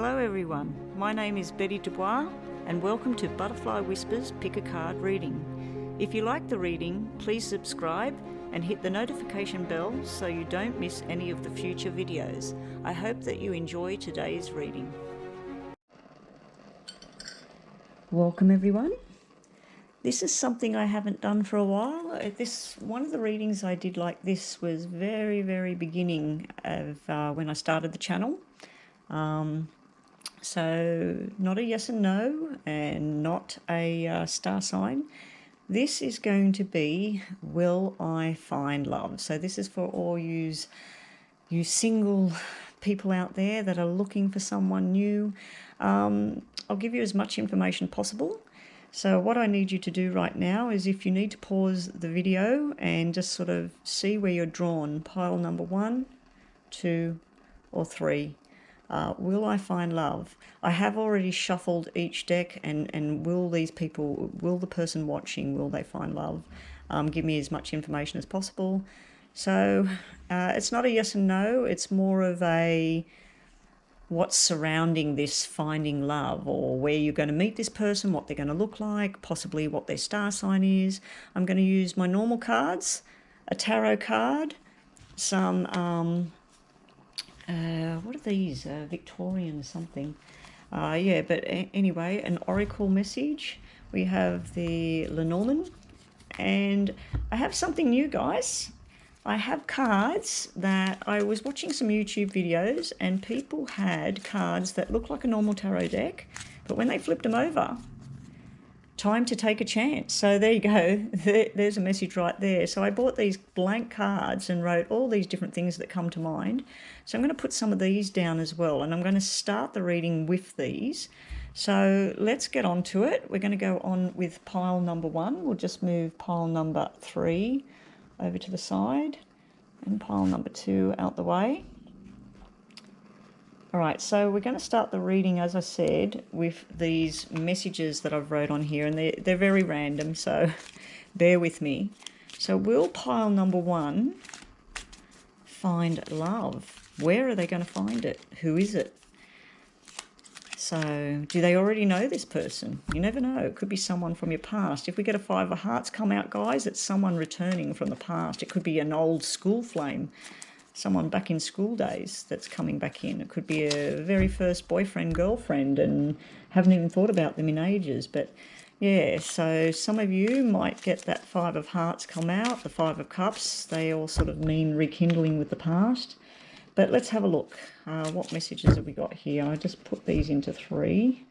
Hello everyone, my name is Betty Dubois and welcome to Butterfly Whispers Pick a Card reading. If you like the reading, please subscribe and hit the notification bell so you don't miss any of the future videos. I hope that you enjoy today's reading. Welcome everyone. This is something I haven't done for a while. One of the readings I did like this was very beginning of when I started the channel. So not a yes and no and not a star sign. This is going to be, will I find love? So this is for all you single people out there that are looking for someone new. I'll give you as much information possible. So what I need you to do right now is, if you need to pause the video and just sort of see where you're drawn, pile number 1, 2 or 3. Will I find love? I have already shuffled each deck, and will the person watching, will they find love? Give me as much information as possible. So it's not a yes and no, it's more of a what's surrounding this finding love, or where you're going to meet this person, what they're going to look like, possibly what their star sign is. I'm going to use my normal cards, a tarot card, some what are these? Victorian something. But anyway, an oracle message. We have the Lenormand. And I have something new, guys. I have cards that I was watching some YouTube videos, and people had cards that look like a normal tarot deck, but when they flipped them over, time to take a chance. So there you go. There's a message right there. So I bought these blank cards and wrote all these different things that come to mind. So I'm going to put some of these down as well, and I'm going to start the reading with these. So let's get on to it. We're going to go on with pile number 1. We'll just move pile number 3 over to the side and pile number 2 out the way. All right, so we're going to start the reading, as I said, with these messages that I've wrote on here, and they're very random, so bear with me. So will pile number 1 find love? Where are they going to find it? Who is it? So do they already know this person? You never know. It could be someone from your past. If we get a 5 of hearts come out, guys, it's someone returning from the past. It could be an old school flame, someone back in school days that's coming back in. It could be a very first boyfriend, girlfriend, and haven't even thought about them in ages. But yeah, so some of you might get that 5 of hearts come out, the 5 of cups. They all sort of mean rekindling with the past. But let's have a look. What messages have we got here? I just put these into 3,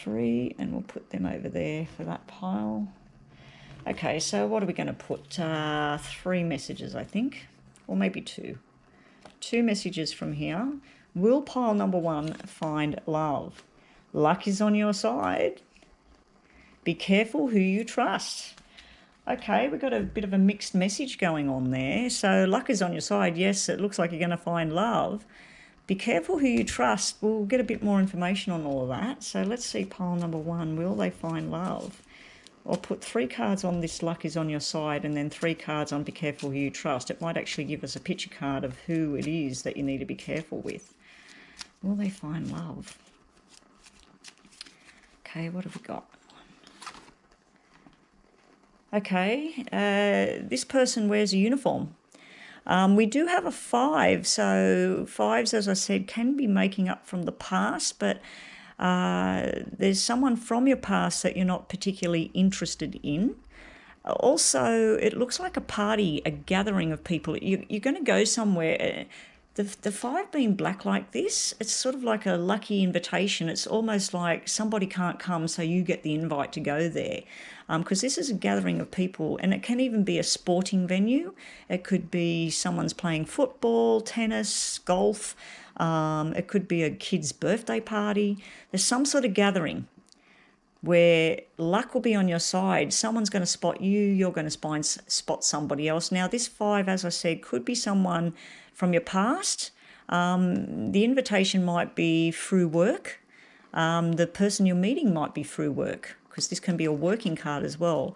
and we'll put them over there for that pile. Okay, so what are we going to put? 3 messages, I think. Or maybe 2. 2 messages from here. Will pile number 1 find love? Luck is on your side. Be careful who you trust. Okay, we've got a bit of a mixed message going on there. So luck is on your side. Yes, it looks like you're going to find love. Be careful who you trust. We'll get a bit more information on all of that. So let's see pile number 1. Will they find love? I'll put 3 cards on this luck is on your side, and then 3 cards on be careful who you trust. It might actually give us a picture card of who it is that you need to be careful with. Will they find love? Okay, what have we got? Okay, this person wears a uniform. We do have a 5, so 5s, as I said, can be making up from the past, but there's someone from your past that you're not particularly interested in. Also, it looks like a party, a gathering of people. You're going to go somewhere. The 5 being black like this, it's sort of like a lucky invitation. It's almost like somebody can't come, so you get the invite to go there. Because this is a gathering of people, and it can even be a sporting venue. It could be someone's playing football, tennis, golf. It could be a kid's birthday party. There's some sort of gathering where luck will be on your side. Someone's going to spot you, you're going to spot somebody else. Now, this 5, as I said, could be someone from your past. The invitation might be through work. The person you're meeting might be through work, because this can be a working card as well.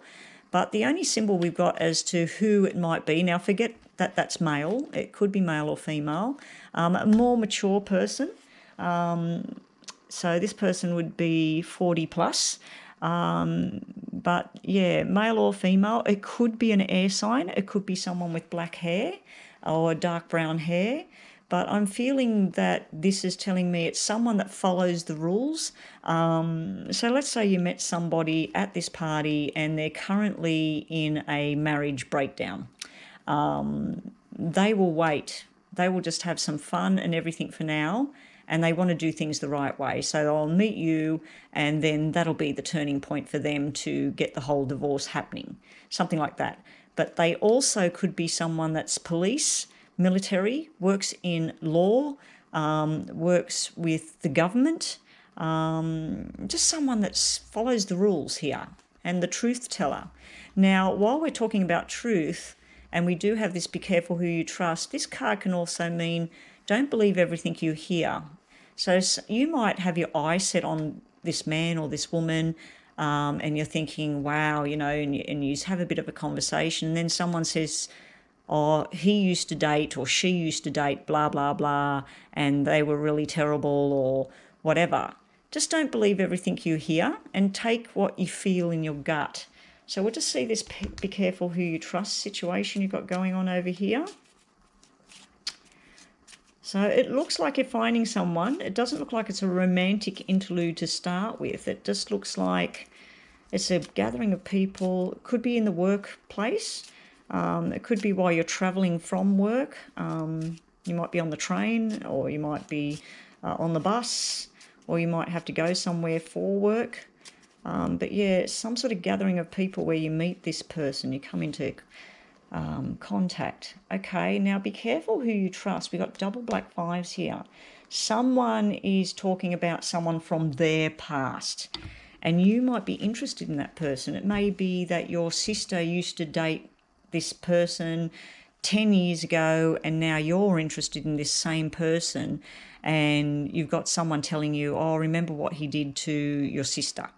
But the only symbol we've got as to who it might be, now forget that that's male, it could be male or female, a more mature person, So this person would be 40 plus. But yeah, male or female, it could be an air sign. It could be someone with black hair or dark brown hair. But I'm feeling that this is telling me it's someone that follows the rules. So let's say you met somebody at this party and they're currently in a marriage breakdown. They will wait. They will just have some fun and everything for now, and they want to do things the right way. So they'll meet you, and then that'll be the turning point for them to get the whole divorce happening, something like that. But they also could be someone that's police, military, works in law, works with the government, just someone that follows the rules here, and the truth teller. Now, while we're talking about truth, and we do have this be careful who you trust, this card can also mean don't believe everything you hear. So you might have your eye set on this man or this woman, and you're thinking, wow, and you have a bit of a conversation, and then someone says, oh, he used to date or she used to date, blah, blah, blah, and they were really terrible or whatever. Just don't believe everything you hear and take what you feel in your gut. So we'll just see this be careful who you trust situation you've got going on over here. So it looks like you're finding someone. It doesn't look like it's a romantic interlude to start with. It just looks like it's a gathering of people. It could be in the workplace. It could be while you're travelling from work. You might be on the train, or you might be on the bus, or you might have to go somewhere for work. But yeah, some sort of gathering of people where you meet this person, you come into contact. Okay, now be careful who you trust. We've got double black fives here. Someone is talking about someone from their past, and you might be interested in that person. It may be that your sister used to date this person 10 years ago, and now you're interested in this same person, and you've got someone telling you, oh, remember what he did to your sister.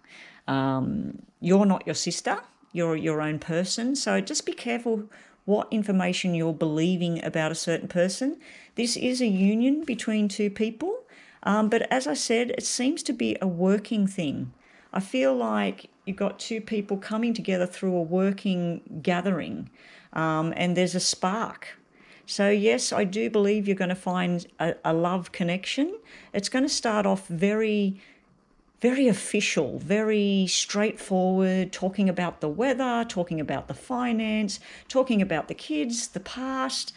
You're not your sister, you're your own person. So just be careful what information you're believing about a certain person. This is a union between two people, but as I said, it seems to be a working thing. I feel like you've got two people coming together through a working gathering, and there's a spark. So yes, I do believe you're going to find a love connection. It's going to start off very official, very straightforward, talking about the weather, talking about the finance, talking about the kids, the past.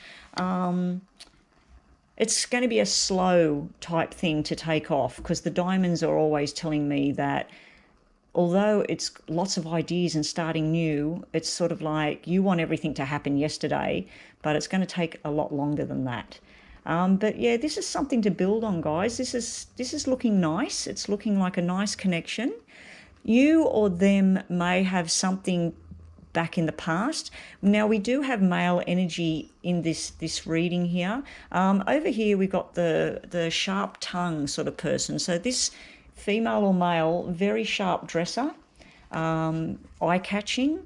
It's going to be a slow type thing to take off, because the diamonds are always telling me that although it's lots of ideas and starting new, it's sort of like you want everything to happen yesterday, but it's going to take a lot longer than that. But yeah, this is something to build on, guys. This is looking nice. It's looking like a nice connection. You or them may have something back in the past. Now, we do have male energy in this reading here. Over here, we've got the sharp tongue sort of person. So this female or male, very sharp dresser, eye-catching,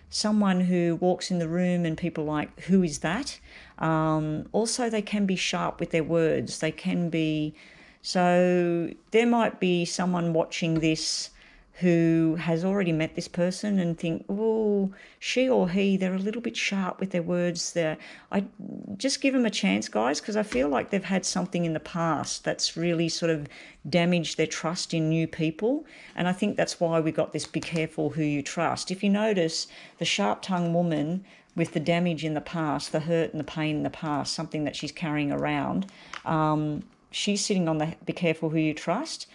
someone who walks in the room and people are like, who is that? Also, they can be sharp with their words. They can be, so there might be someone watching this who has already met this person and think, oh, she or he, they're a little bit sharp with their words. I just give them a chance, guys, because I feel like they've had something in the past that's really sort of damaged their trust in new people. And I think that's why we got this be careful who you trust. If you notice, the sharp-tongued woman with the damage in the past, the hurt and the pain in the past, something that she's carrying around, she's sitting on the be careful who you trust.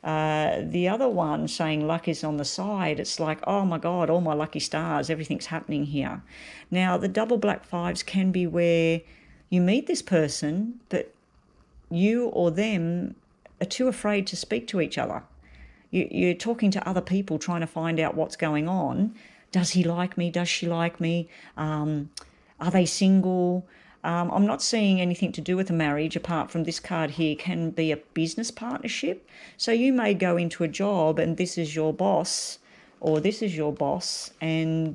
The other one saying luck is on the side, it's like, oh my God, all my lucky stars, everything's happening here. Now, the double black fives can be where you meet this person, but you or them are too afraid to speak to each other. You're talking to other people, trying to find out what's going on. Does he like me? Does she like me? Are they single? I'm not seeing anything to do with a marriage apart from this card here can be a business partnership. So you may go into a job and this is your boss or this is your boss, and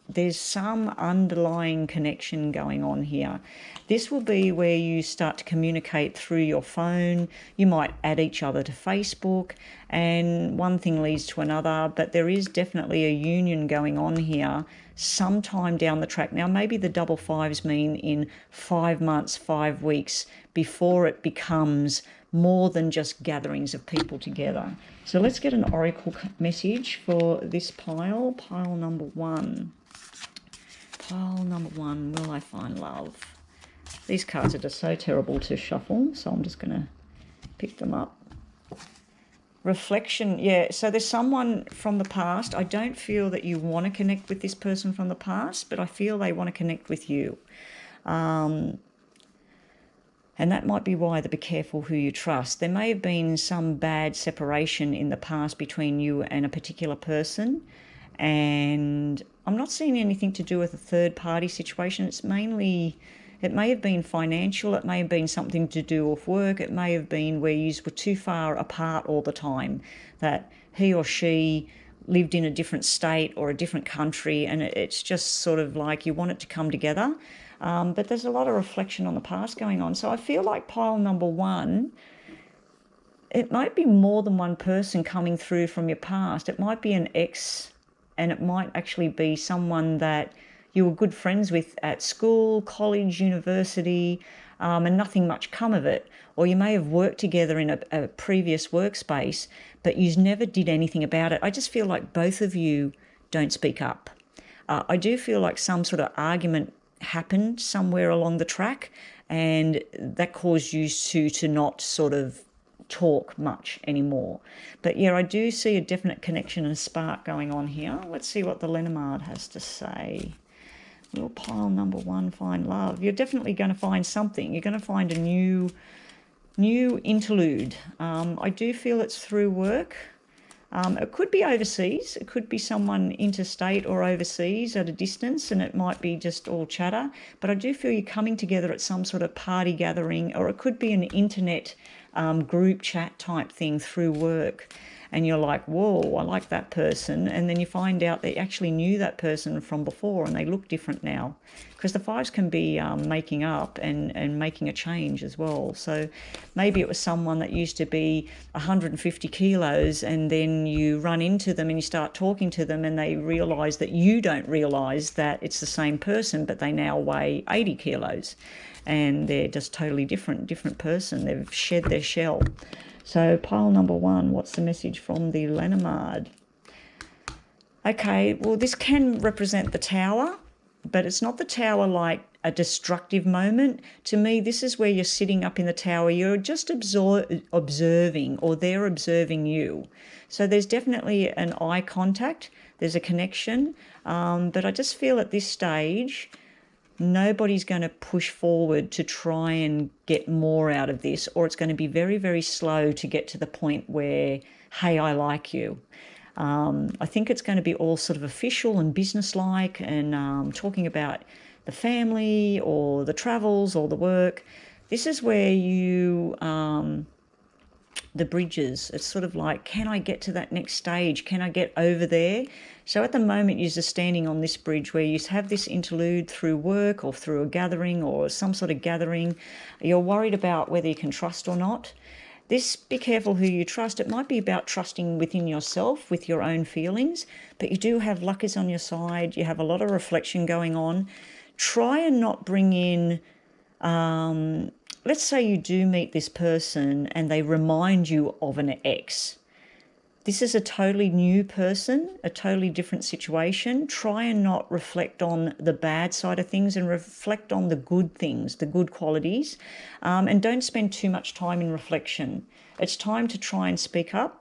there's some underlying connection going on here. This will be where you start to communicate through your phone. You might add each other to Facebook, and one thing leads to another, but there is definitely a union going on here sometime down the track. Now, maybe the double fives mean in 5 months, 5 weeks, before it becomes more than just gatherings of people together. So let's get an oracle message for this pile. Pile number one. Pile number one, will I find love? These cards are just so terrible to shuffle, so I'm just going to pick them up. Reflection, yeah, so there's someone from the past. I don't feel that you want to connect with this person from the past, but I feel they want to connect with you. And that might be why be careful who you trust. There may have been some bad separation in the past between you and a particular person, and I'm not seeing anything to do with a third-party situation. It's mainly, it may have been financial, it may have been something to do with work, it may have been where you were too far apart all the time, that he or she lived in a different state or a different country, and it's just sort of like you want it to come together. But there's a lot of reflection on the past going on. So I feel like pile number one, it might be more than one person coming through from your past. It might be an ex, and it might actually be someone that you were good friends with at school, college, university, and nothing much come of it. Or you may have worked together in a previous workspace, but you never did anything about it. I just feel like both of you don't speak up. I do feel like some sort of argument happened somewhere along the track, and that caused you to not sort of talk much anymore. But yeah, I do see a definite connection and spark going on here. Let's see what the Lenormand has to say. Will pile number one find love? You're definitely going to find something. You're going to find a new interlude. I do feel it's through work. It could be overseas. It could be someone interstate or overseas at a distance, and it might be just all chatter. But I do feel you're coming together at some sort of party gathering, or it could be an internet group chat type thing through work. And you're like, whoa, I like that person. And then you find out they actually knew that person from before and they look different now. Because the fives can be making up and making a change as well. So maybe it was someone that used to be 150 kilos, and then you run into them and you start talking to them and they realise that you don't realise that it's the same person, but they now weigh 80 kilos. And they're just totally different person. They've shed their shell. So pile number one, what's the message from the Lenormand? Okay, well, this can represent the Tower, but it's not the Tower like a destructive moment. To me, this is where you're sitting up in the Tower. You're just observing, or they're observing you. So there's definitely an eye contact. There's a connection. But I just feel at this stage, nobody's going to push forward to try and get more out of this, or it's going to be very, very slow to get to the point where, hey, I like you. I think it's going to be all sort of official and businesslike, and talking about the family or the travels or the work. This is where you, the bridges, it's sort of like, can I get to that next stage? Can I get over there? So at the moment, you're just standing on this bridge where you have this interlude through work or through a gathering or some sort of gathering. You're worried about whether you can trust or not. This, be careful who you trust. It might be about trusting within yourself, with your own feelings, but you do have luck is on your side. You have a lot of reflection going on. Try and not bring in, let's say you do meet this person and they remind you of an ex. This is a totally new person, a totally different situation. Try and not reflect on the bad side of things and reflect on the good things, the good qualities, and don't spend too much time in reflection. It's time to try and speak up.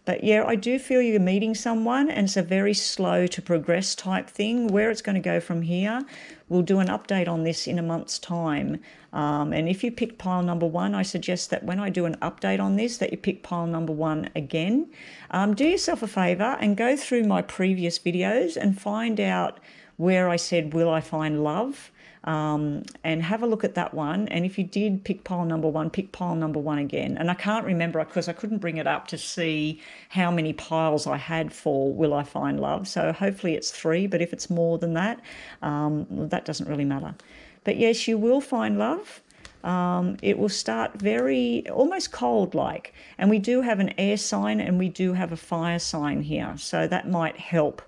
But yeah, I do feel you're meeting someone and it's a very slow to progress type thing. Where it's going to go from here, we'll do an update on this in a month's time. And if you pick pile number one, I suggest that when I do an update on this, that you pick pile number one again. Do yourself a favour and go through my previous videos and find out where I said, will I find love? and have a look at that one. And if you did pick pile number one, pick pile number one again. And I can't remember because I couldn't bring it up to see how many piles I had for Will I Find Love. So hopefully it's 3, but if it's more than that, that doesn't really matter. But yes, you will find love. It will start very almost cold like, and we do have an air sign and we do have a fire sign here, so that might help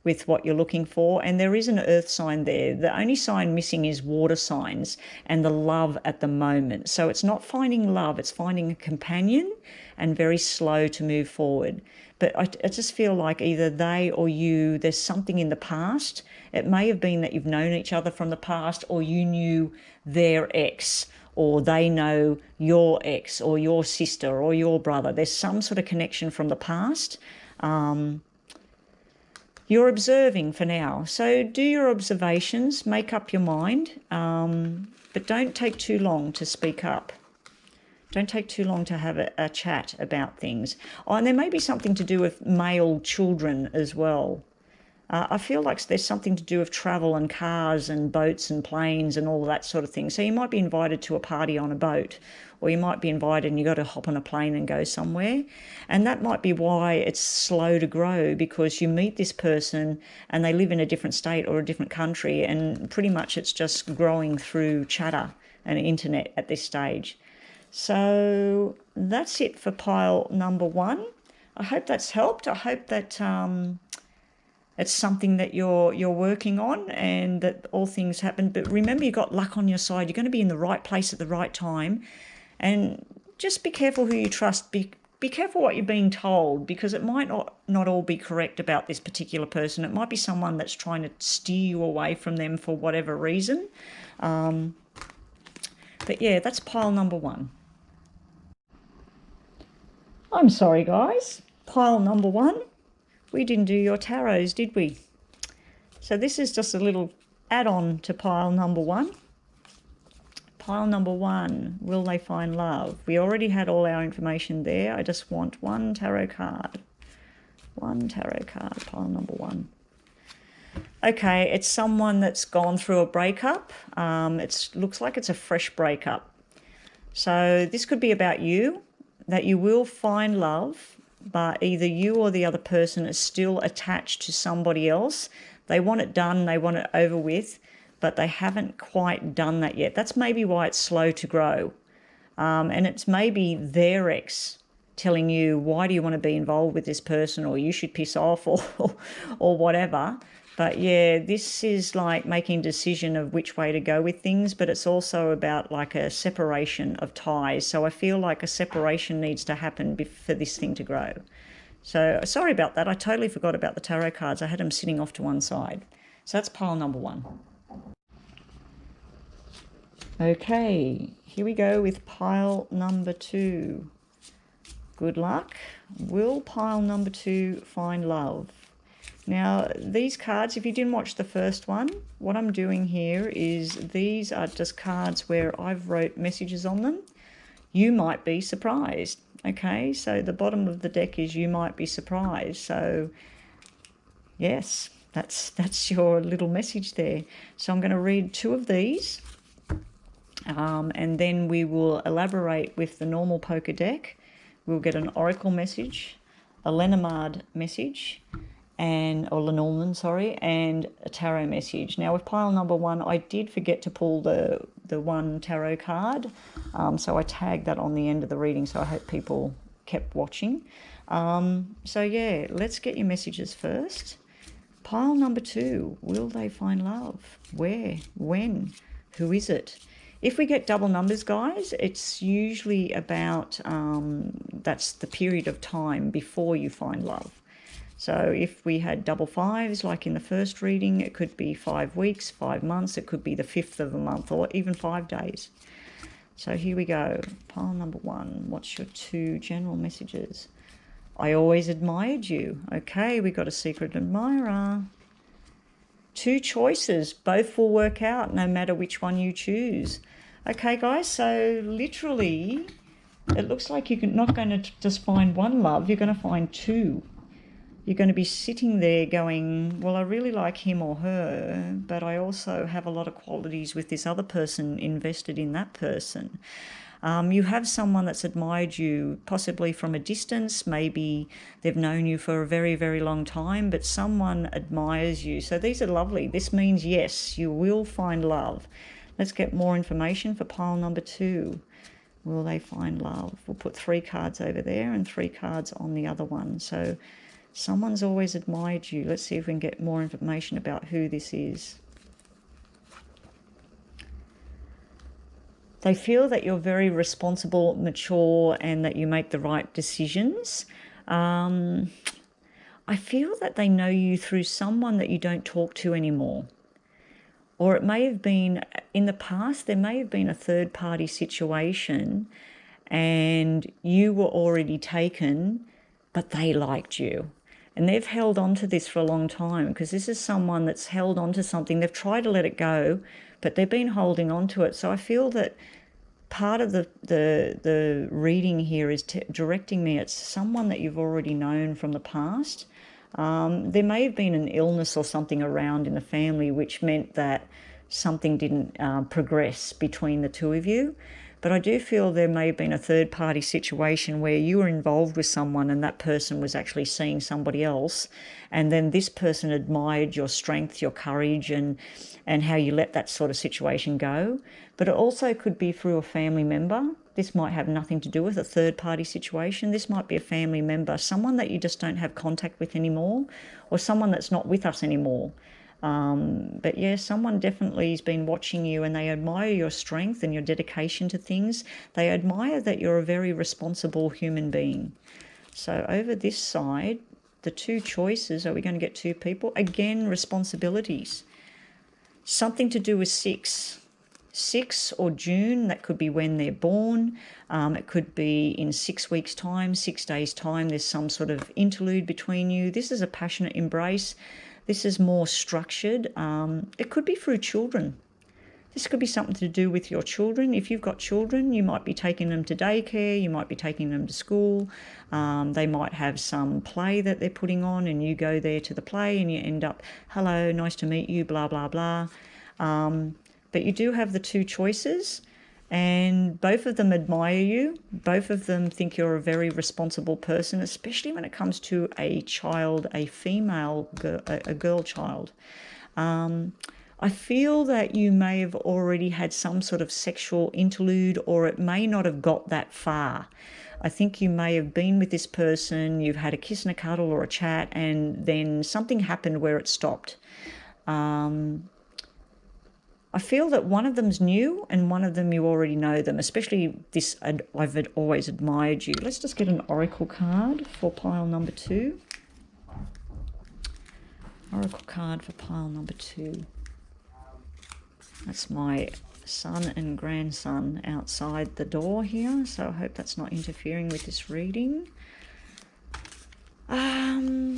with what you're looking for. And there is an earth sign there. The only sign missing is water signs and the love at the moment. So it's not finding love, it's finding a companion, and very slow to move forward. But I just feel like either they or you, there's something in the past. It may have been that you've known each other from the past, or you knew their ex, or they know your ex or your sister or your brother. There's some sort of connection from the past. You're observing for now. So do your observations, make up your mind, but don't take too long to speak up. Don't take too long to have a chat about things. Oh, and there may be something to do with male children as well. I feel like there's something to do with travel and cars and boats and planes and all that sort of thing. So you might be invited to a party on a boat, or you might be invited and you've got to hop on a plane and go somewhere. And that might be why it's slow to grow, because you meet this person and they live in a different state or a different country, and pretty much it's just growing through chatter and internet at this stage. So that's it for pile number one. I hope that's helped. I hope that it's something that you're working on and that all things happen. But remember, you've got luck on your side. You're going to be in the right place at the right time. And just be careful who you trust. Be careful what you're being told, because it might not all be correct about this particular person. It might be someone that's trying to steer you away from them for whatever reason. But yeah, that's pile number one. I'm sorry, guys. Pile number one. We didn't do your tarots, did we? So this is just a little add-on to pile number one. Pile number one, will they find love? We already had all our information there. I just want one tarot card. One tarot card, pile number one. Okay, it's someone that's gone through a breakup. It looks like it's a fresh breakup. So this could be about you, that you will find love, but either you or the other person is still attached to somebody else. They want it done, they want it over with, but they haven't quite done that yet. That's maybe why it's slow to grow. And it's maybe their ex telling you, why do you want to be involved with this person, or you should piss off, or whatever. But yeah, this is like making a decision of which way to go with things, but it's also about like a separation of ties. So I feel like a separation needs to happen for this thing to grow. So sorry about that. I totally forgot about the tarot cards. I had them sitting off to one side. So that's pile number one. Okay, here we go with pile number two. Good luck. Will pile number two find love? Now, these cards, if you didn't watch the first one, what I'm doing here is these are just cards where I've wrote messages on them. You might be surprised. Okay, so the bottom of the deck is you might be surprised. So, yes, that's your little message there. So I'm going to read 2 of these, and then we will elaborate with the normal poker deck. We'll get an oracle message, a Lenormand message, or Lenormand, sorry, and a tarot message. Now with pile number one, I did forget to pull the one tarot card, so I tagged that on the end of the reading, so I hope people kept watching. So yeah, let's get your messages first. Pile number two, will they find love? Where? When? Who is it? If we get double numbers, guys, it's usually about, that's the period of time before you find love. So if we had double fives, like in the first reading, it could be 5 weeks, 5 months, it could be the 5th of a month, or even 5 days. So here we go. Pile number one, what's your 2 general messages? I always admired you. Okay, we got a secret admirer. 2 choices, both will work out no matter which one you choose. Okay, guys, so literally, it looks like you're not going to just find one love, you're going to find 2. you're going to be sitting there going, well, I really like him or her, but I also have a lot of qualities with this other person invested in that person. You have someone that's admired you possibly from a distance. Maybe they've known you for a very, very long time, but someone admires you. So these are lovely. This means, yes, you will find love. Let's get more information for pile number 2. Will they find love? We'll put 3 cards over there and 3 cards on the other one. So someone's always admired you. Let's see if we can get more information about who this is. They feel that you're very responsible, mature, and that you make the right decisions. I feel that they know you through someone that you don't talk to anymore. Or it may have been, in the past, there may have been a third-party situation and you were already taken, but they liked you. And they've held on to this for a long time, because this is someone that's held on to something. They've tried to let it go, but they've been holding on to it. So I feel that part of the reading here is directing me at someone that you've already known from the past. There may have been an illness or something around in the family which meant that something didn't progress between the two of you. But I do feel there may have been a third-party situation where you were involved with someone and that person was actually seeing somebody else, and then this person admired your strength, your courage, and how you let that sort of situation go. But it also could be through a family member. This might have nothing to do with a third-party situation. This might be a family member, someone that you just don't have contact with anymore, or someone that's not with us anymore. But yeah, someone definitely has been watching you and they admire your strength and your dedication to things. They admire that you're a very responsible human being. So over this side, the 2 choices, are we going to get 2 people? Again, responsibilities. Something to do with 6 or June, that could be when they're born. It could be in 6 weeks' time, 6 days' time. There's some sort of interlude between you. This is a passionate embrace. This is more structured. It could be through children. This could be something to do with your children. If you've got children, you might be taking them to daycare, you might be taking them to school. They might have some play that they're putting on and you go there to the play and you end up, hello, nice to meet you, blah, blah, blah. But you do have the 2 choices, and both of them admire you. Both of them think you're a very responsible person, especially when it comes to a child, a female, a girl child. I feel that you may have already had some sort of sexual interlude, or it may not have got that far. I think you may have been with this person, you've had a kiss and a cuddle or a chat, and then something happened where it stopped. I feel that one of them's new and one of them you already know them, especially this, I've always admired you. Let's just get an oracle card for pile number 2. Oracle card for pile number 2. That's my son and grandson outside the door here, so I hope that's not interfering with this reading. I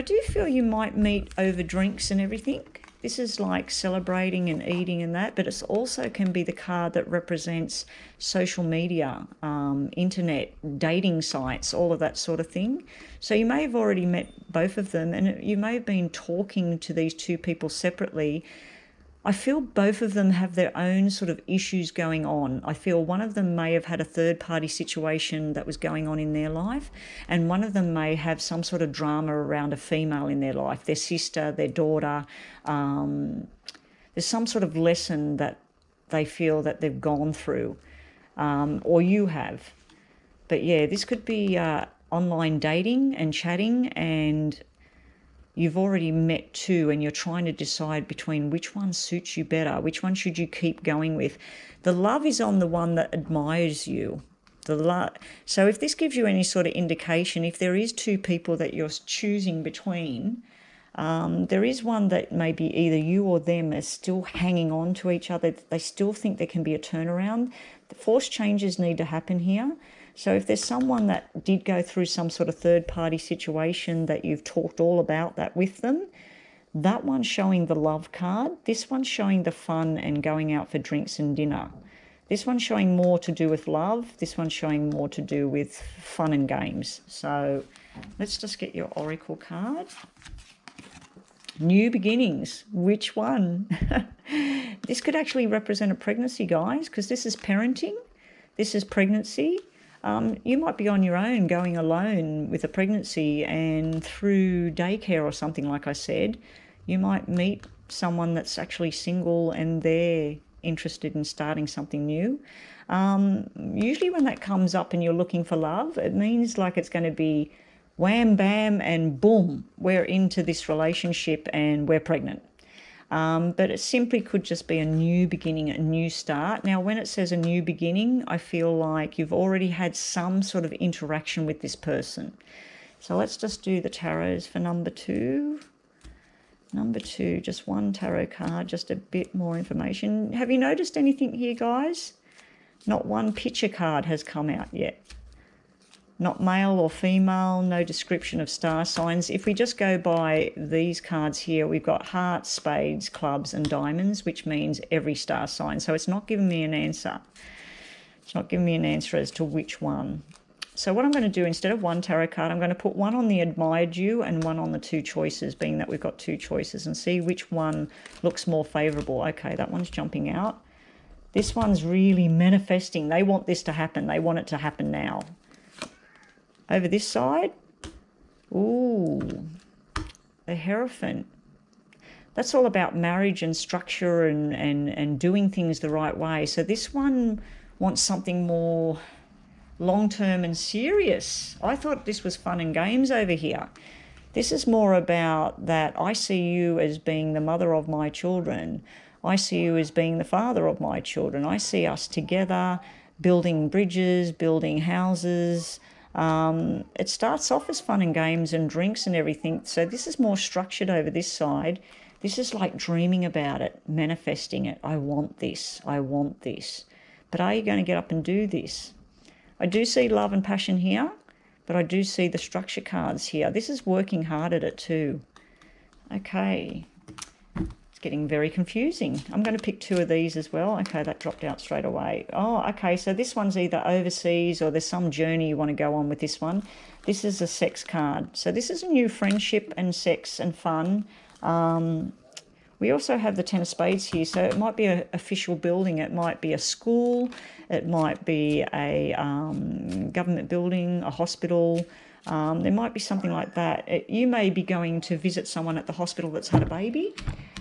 do feel you might meet over drinks and everything. This is like celebrating and eating and that, but it also can be the card that represents social media, internet, dating sites, all of that sort of thing. So you may have already met both of them, and you may have been talking to these 2 people separately. I feel both of them have their own sort of issues going on. I feel one of them may have had a third-party situation that was going on in their life, and one of them may have some sort of drama around a female in their life, their sister, their daughter. There's some sort of lesson that they feel that they've gone through, or you have. But yeah, this could be online dating and chatting, and you've already met 2 and you're trying to decide between which one suits you better, which one should you keep going with. The love is on the one that admires you. So if this gives you any sort of indication, if there is 2 people that you're choosing between, there is one that maybe either you or them are still hanging on to each other. They still think there can be a turnaround. The forced changes need to happen here. So if there's someone that did go through some sort of third-party situation that you've talked all about that with them, that one's showing the love card. This one's showing the fun and going out for drinks and dinner. This one's showing more to do with love. This one's showing more to do with fun and games. So let's just get your oracle card. New beginnings. Which one? This could actually represent a pregnancy, guys, because this is parenting. This is pregnancy. You might be on your own, going alone with a pregnancy, and through daycare or something, like I said, you might meet someone that's actually single and they're interested in starting something new. Usually when that comes up and you're looking for love, it means like it's going to be wham, bam, and boom, we're into this relationship and we're pregnant. But it simply could just be a new beginning, a new start. Now, when it says a new beginning, I feel like you've already had some sort of interaction with this person. So let's just do the tarots for number 2. Number 2, just one tarot card, just a bit more information. Have you noticed anything here, guys? Not one picture card has come out yet. Not male or female, no description of star signs. If we just go by these cards here, we've got hearts, spades, clubs, and diamonds, which means every star sign. So it's not giving me an answer. It's not giving me an answer as to which one. So what I'm going to do, instead of one tarot card, I'm going to put one on the admired you and one on the 2 choices, being that we've got 2 choices, and see which one looks more favourable. Okay, that one's jumping out. This one's really manifesting. They want this to happen. They want it to happen now. Over this side, ooh, the Hierophant. That's all about marriage and structure and doing things the right way. So this one wants something more long-term and serious. I thought this was fun and games over here. This is more about that I see you as being the mother of my children. I see you as being the father of my children. I see us together building bridges, building houses. It starts off as fun and games and drinks and everything. So this is more structured over this side. This is like dreaming about it, manifesting it. I want this. I want this. But are you going to get up and do this? I do see love and passion here, but I do see the structure cards here. This is working hard at it too. Okay. It's getting very confusing. I'm going to pick 2 of these as well. Okay, that dropped out straight away. Oh, okay, so this one's either overseas or there's some journey you want to go on with this one. This is a sex card. So this is a new friendship and sex and fun. We also have the 10 of spades here, so it might be an official building. It might be a school. It might be a government building, a hospital. There might be something like that. You may be going to visit someone at the hospital that's had a baby.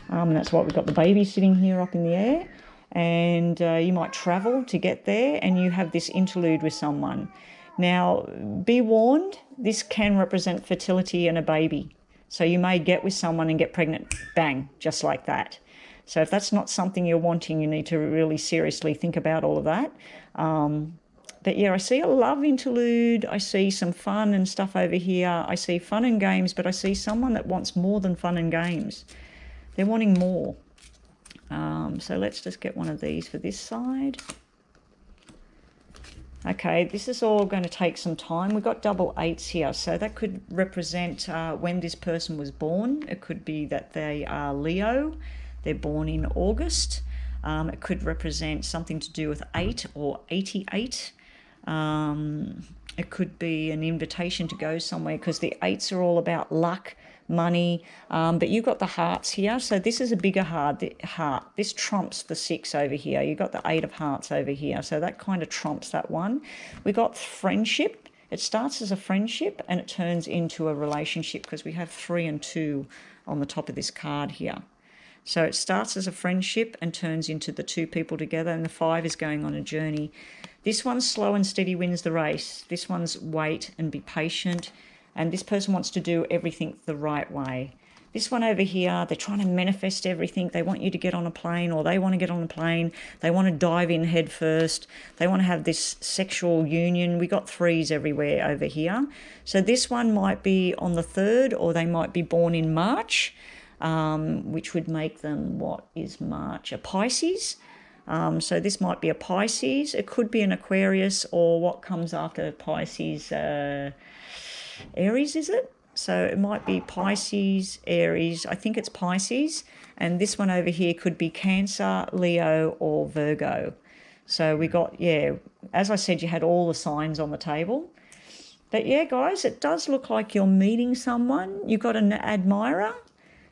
And that's why we've got the baby sitting here up in the air. And you might travel to get there, and you have this interlude with someone. Now, be warned, this can represent fertility and a baby. So you may get with someone and get pregnant, bang, just like that. So if that's not something you're wanting, you need to really seriously think about all of that. But yeah, I see a love interlude. I see some fun and stuff over here. I see fun and games, but I see someone that wants more than fun and games. They're wanting more. So let's just get one of these for this side. Okay, this is all going to take some time. We've got double 8s here, so that could represent when this person was born. It could be that they are Leo. They're born in August. It could represent something to do with 8 or 88. It could be an invitation to go somewhere, because the 8s are all about luck, money, but you've got the hearts here, so this is a bigger heart. This trumps the 6 over here. You've got the 8 of hearts over here, so that kind of trumps that one. We got friendship. It starts as a friendship and it turns into a relationship, because we have 3 and 2 on the top of this card here. So it starts as a friendship and turns into the 2 people together, and the 5 is going on a journey. This one's slow and steady wins the race. This one's wait and be patient. And this person wants to do everything the right way. This one over here, they're trying to manifest everything. They want you to get on a plane, or they want to get on a plane. They want to dive in head first. They want to have this sexual union. We got 3s everywhere over here. So this one might be on the 3rd, or they might be born in March, which would make them, what is March? A Pisces. So this might be a Pisces. It could be an Aquarius, or what comes after Pisces, Aries, is it? So it might be Pisces, Aries. I think it's Pisces. And this one over here could be Cancer, Leo, or Virgo. So we got, yeah, as I said, you had all the signs on the table. But yeah, guys, it does look like you're meeting someone. You've got an admirer.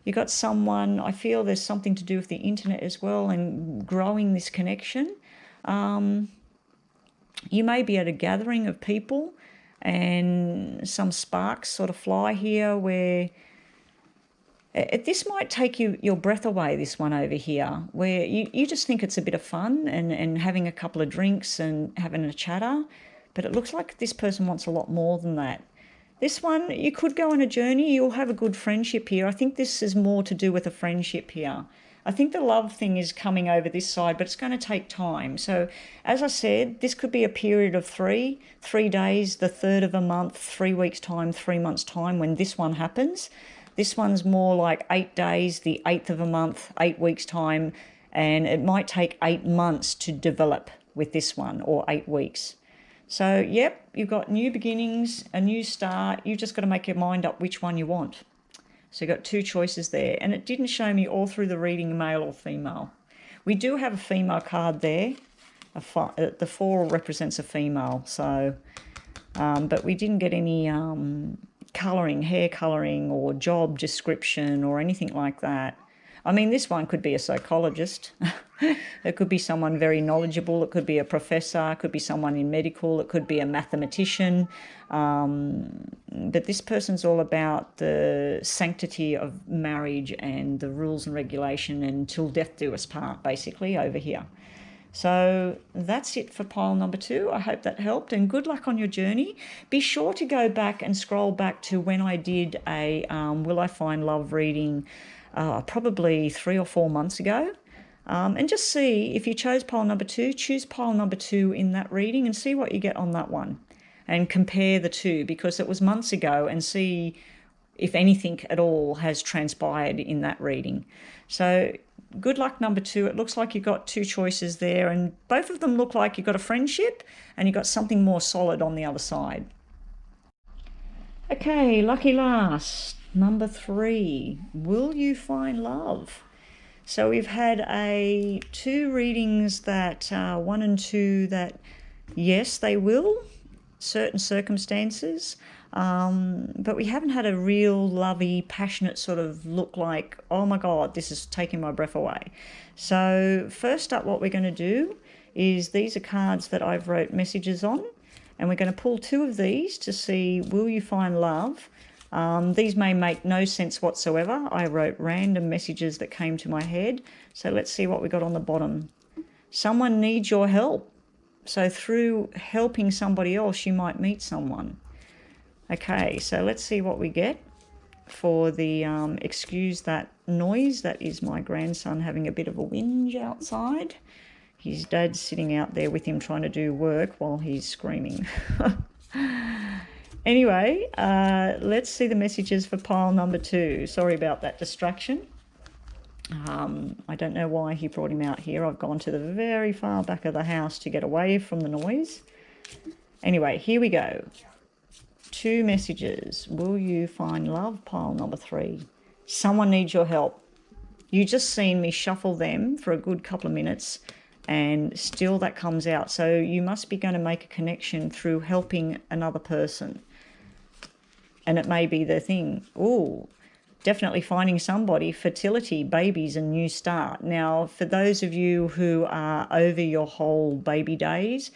You've got someone, I feel there's something to do with the internet as well and growing this connection. You may be at a gathering of people and some sparks sort of fly here where this might take your breath away, this one over here, where you just think it's a bit of fun and having a couple of drinks and having a chatter, but it looks like this person wants a lot more than that. This one, you could go on a journey, you'll have a good friendship here. I think this is more to do with a friendship here. I think the love thing is coming over this side, but it's going to take time. So as I said, this could be a period of three days, the third of a month, 3 weeks time, 3 months time when this one happens. This one's more like 8 days, the 8th of a month, 8 weeks time, and it might take 8 months to develop with this one, or 8 weeks. So, yep, you've got new beginnings, a new start. You've just got to make your mind up which one you want. So you've got 2 choices there. And it didn't show me all through the reading male or female. We do have a female card there. The 4 represents a female. So, but we didn't get any colouring, hair colouring or job description or anything like that. I mean, this one could be a psychologist. It could be someone very knowledgeable. It could be a professor. It could be someone in medical. It could be a mathematician. But this person's all about the sanctity of marriage and the rules and regulation and till death do us part, basically, over here. So that's it for pile number 2. I hope that helped, and good luck on your journey. Be sure to go back and scroll back to when I did a Will I Find Love reading probably 3 or 4 months ago. And just see if you chose pile number 2, choose pile number 2 in that reading and see what you get on that one. And compare the two, because it was months ago, and see if anything at all has transpired in that reading. So good luck number 2. It looks like you've got 2 choices there, and both of them look like you've got a friendship and you've got something more solid on the other side. Okay, lucky last, number 3. Will you find love? So we've had 2 readings that 1 and 2 that yes, they will, certain circumstances, but we haven't had a real lovey, passionate sort of look like, oh my God, this is taking my breath away. So first up, what we're going to do is, these are cards that I've wrote messages on, and we're going to pull 2 of these to see, will you find love? These may make no sense whatsoever. I wrote random messages that came to my head. So let's see what we got on the bottom. Someone needs your help. So through helping somebody else, you might meet someone. Okay, so let's see what we get for the, excuse that noise, that is my grandson having a bit of a whinge outside. His dad's sitting out there with him trying to do work while he's screaming. Anyway, let's see the messages for pile number 2. Sorry about that distraction. I don't know why he brought him out here. I've gone to the very far back of the house to get away from the noise. Anyway, here we go. 2 messages. Will you find love? Pile number 3. Someone needs your help. You just seen me shuffle them for a good couple of minutes, and still that comes out. So you must be going to make a connection through helping another person. And it may be the thing. Ooh, definitely finding somebody, fertility, babies, and new start. Now, for those of you who are over your whole baby days,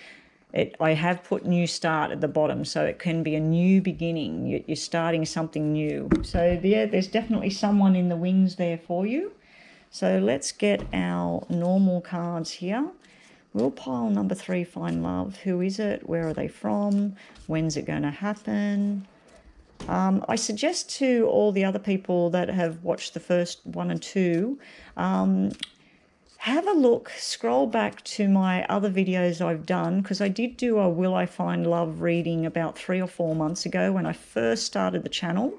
I have put new start at the bottom, so it can be a new beginning. You're starting something new. So yeah, there's definitely someone in the wings there for you. So let's get our normal cards here. Will pile number 3 find love? Who is it? Where are they from? When's it going to happen? I suggest to all the other people that have watched the first 1 and 2, have a look, scroll back to my other videos I've done, because I did do a Will I Find Love reading about 3 or 4 months ago when I first started the channel.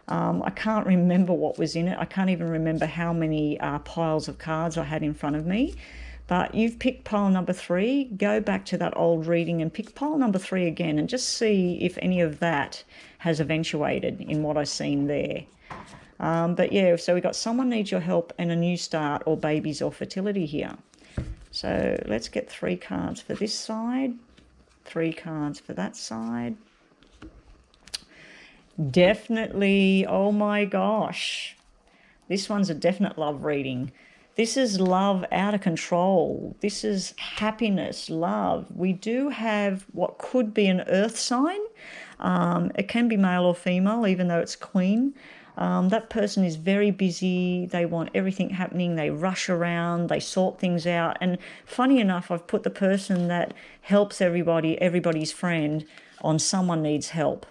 I can't remember what was in it. I can't even remember how many piles of cards I had in front of me. But you've picked pile number 3, go back to that old reading and pick pile number 3 again and just see if any of that has eventuated in what I've seen there. But yeah, so we've got someone needs your help and a new start, or babies or fertility here. So let's get 3 cards for this side, 3 cards for that side. Definitely, oh my gosh, this one's a definite love reading. This is love out of control. This is happiness, love. We do have what could be an earth sign. It can be male or female, even though it's queen. That person is very busy. They want everything happening. They rush around. They sort things out. And funny enough, I've put the person that helps everybody's friend, on someone needs help.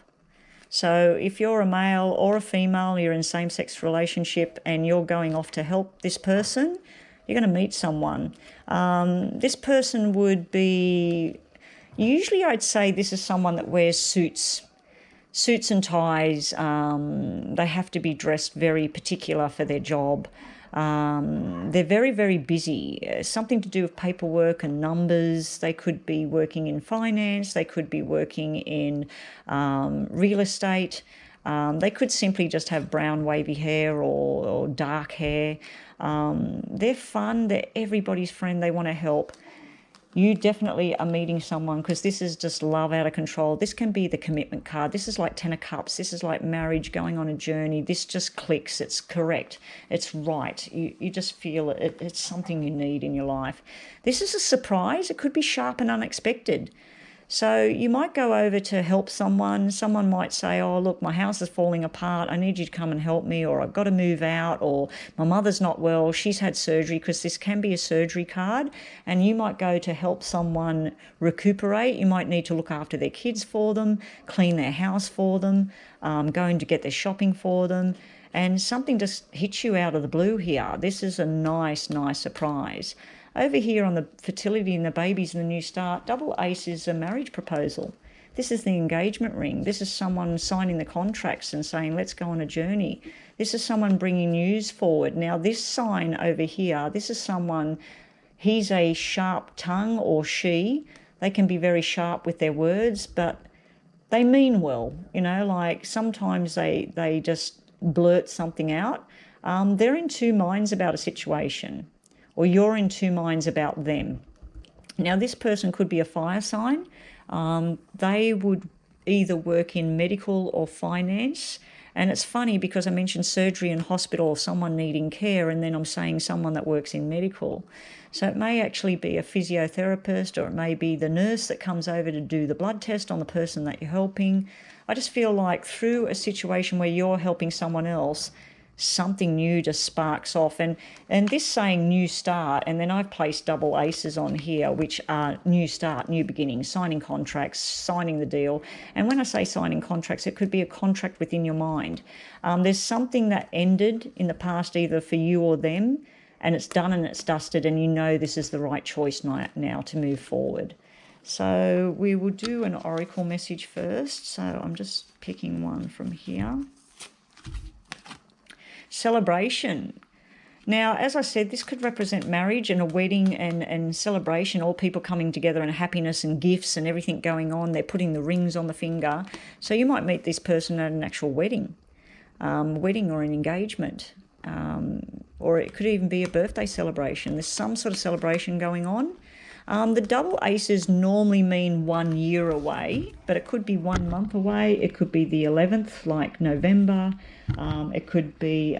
So if you're a male or a female, you're in a same-sex relationship and you're going off to help this person, you're going to meet someone. This person would be, usually I'd say this is someone that wears suits and ties. They have to be dressed very particular for their job. They're very, very busy. Something to do with paperwork and numbers. They could be working in finance. They could be working in real estate. They could simply just have brown wavy hair or dark hair. They're fun. They're everybody's friend. They want to help. You definitely are meeting someone, because this is just love out of control. This can be the commitment card. This is like 10 of Cups. This is like marriage, going on a journey. This just clicks. It's correct. It's right. You just feel it. It's something you need in your life. This is a surprise. It could be sharp and unexpected. So you might go over to help someone. Someone might say, oh, look, my house is falling apart. I need you to come and help me, or I've got to move out, or my mother's not well. She's had surgery, because this can be a surgery card. And you might go to help someone recuperate. You might need to look after their kids for them, clean their house for them, going to get their shopping for them. And something just hits you out of the blue here. This is a nice, nice surprise. Over here on the fertility and the babies and the new start, double ace is a marriage proposal. This is the engagement ring. This is someone signing the contracts and saying, let's go on a journey. This is someone bringing news forward. Now, this sign over here, this is someone, he's a sharp tongue, or she. They can be very sharp with their words, but they mean well. You know, like sometimes they just blurt something out. They're in 2 minds about a situation, or you're in 2 minds about them. Now, this person could be a fire sign. They would either work in medical or finance. And it's funny because I mentioned surgery and hospital, or someone needing care, and then I'm saying someone that works in medical. So it may actually be a physiotherapist, or it may be the nurse that comes over to do the blood test on the person that you're helping. I just feel like through a situation where you're helping someone else, something new just sparks off. And this saying new start, and then I've placed double aces on here, which are new start, new beginning, signing contracts, signing the deal. And when I say signing contracts, it could be a contract within your mind. There's something that ended in the past, either for you or them, and it's done and it's dusted, and you know this is the right choice now to move forward. So we will do an oracle message first. So I'm just picking one from here. Celebration. Now, as I said, this could represent marriage and a wedding and celebration, all people coming together and happiness and gifts and everything going on. They're putting the rings on the finger. So you might meet this person at an actual wedding or an engagement, or it could even be a birthday celebration. There's some sort of celebration going on. The double aces normally mean 1 year away, but it could be 1 month away. It could be the 11th, like November. It could be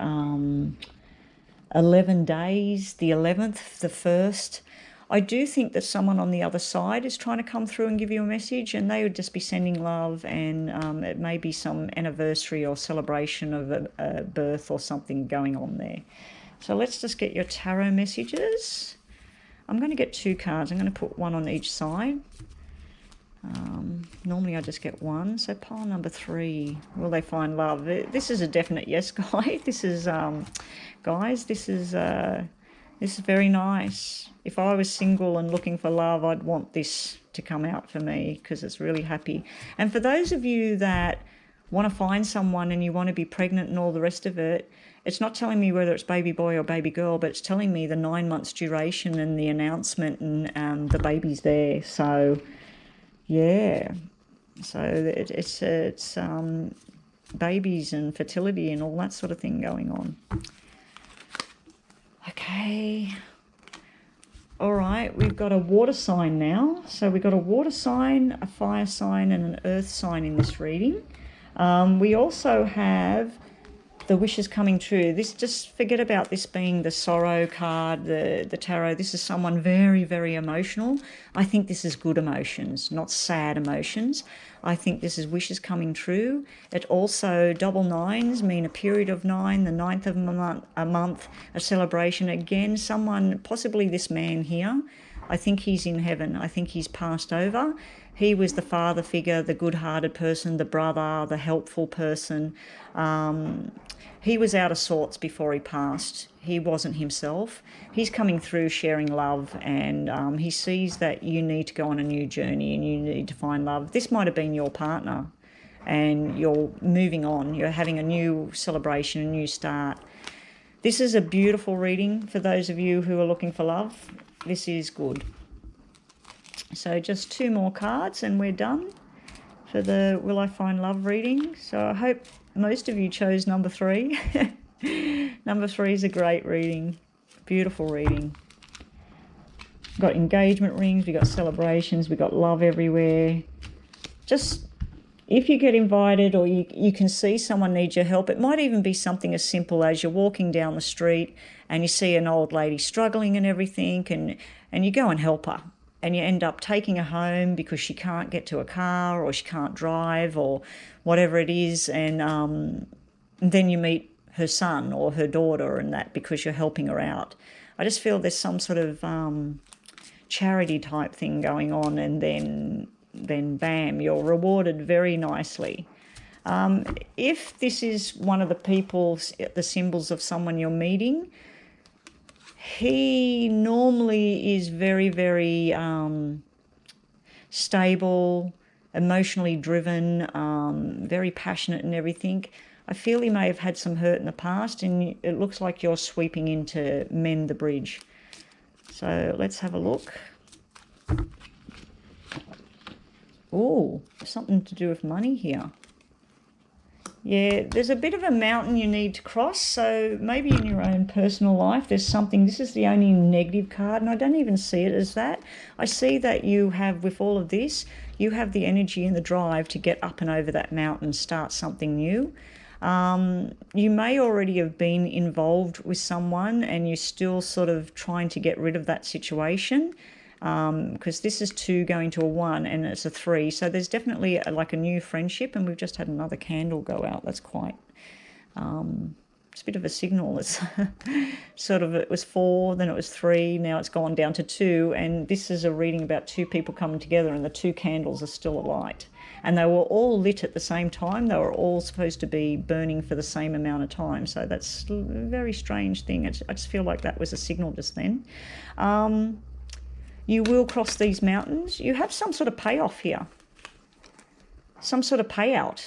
11 days, the 11th, the 1st. I do think that someone on the other side is trying to come through and give you a message, and they would just be sending love, and it may be some anniversary or celebration of a birth or something going on there. So let's just get your tarot messages. I'm going to get 2 cards. I'm going to put one on each side. Normally I just get one. So pile number 3. Will they find love? This is a definite yes, guys. This is, guys, this is very nice. If I was single and looking for love, I'd want this to come out for me, because it's really happy. And for those of you that want to find someone and you want to be pregnant and all the rest of it, it's not telling me whether it's baby boy or baby girl, but it's telling me the 9 months duration and the announcement, and the baby's there. So, yeah. So it's babies and fertility and all that sort of thing going on. Okay. All right, we've got a water sign now. So we've got a water sign, a fire sign, and an earth sign in this reading. We also have the wishes coming true. This, just forget about this being the sorrow card, the tarot. This is someone very, very emotional. I think this is good emotions, not sad emotions. I think this is wishes coming true. It also, double nines mean a period of 9, the 9th of a month, a celebration. Again, someone, possibly this man here, I think he's in heaven. I think he's passed over. He was the father figure, the good-hearted person, the brother, the helpful person. He was out of sorts before he passed. He wasn't himself. He's coming through sharing love, and he sees that you need to go on a new journey and you need to find love. This might have been your partner and you're moving on. You're having a new celebration, a new start. This is a beautiful reading for those of you who are looking for love. This is good. So just 2 more cards and we're done for the Will I Find Love reading. So I hope most of you chose number 3. Number 3 is a great reading, beautiful reading. We've got engagement rings, we've got celebrations, we've got love everywhere. Just if you get invited or you can see someone needs your help, it might even be something as simple as you're walking down the street and you see an old lady struggling and everything, and you go and help her. And you end up taking her home because she can't get to a car or she can't drive or whatever it is. And then you meet her son or her daughter and that because you're helping her out. I just feel there's some sort of charity type thing going on, and then bam, you're rewarded very nicely. If this is one of the people, the symbols of someone you're meeting, he normally is very, very stable, emotionally driven, very passionate and everything. I feel he may have had some hurt in the past, and it looks like you're sweeping in to mend the bridge. So let's have a look. Oh, something to do with money here. Yeah, there's a bit of a mountain you need to cross, so maybe in your own personal life there's something. This is the only negative card, and I don't even see it as that. I see that you have, with all of this, you have the energy and the drive to get up and over that mountain, start something new. You may already have been involved with someone and you're still sort of trying to get rid of that situation. Because this is 2 going to a 1 and it's a 3. So there's definitely like a new friendship, and we've just had another candle go out. That's quite, it's a bit of a signal. It's sort of, it was 4, then it was 3, now it's gone down to 2. And this is a reading about 2 people coming together, and the 2 candles are still alight. And they were all lit at the same time. They were all supposed to be burning for the same amount of time. So that's a very strange thing. I just feel like that was a signal just then. You will cross these mountains. You have some sort of payoff here, some sort of payout.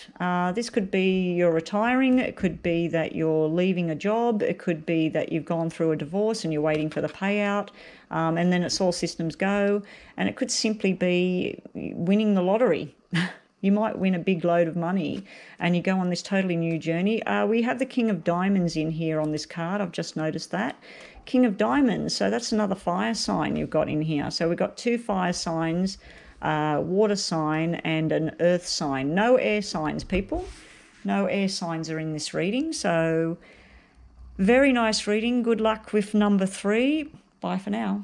This could be you're retiring. It could be that you're leaving a job. It could be that you've gone through a divorce and you're waiting for the payout. And then it's all systems go. And it could simply be winning the lottery. You might win a big load of money and you go on this totally new journey. We have the King of Diamonds in here on this card. I've just noticed that. King of Diamonds. So that's another fire sign you've got in here. So we've got 2 fire signs, water sign and an earth sign. No air signs, people. No air signs are in this reading. So very nice reading. Good luck with number 3. Bye for now.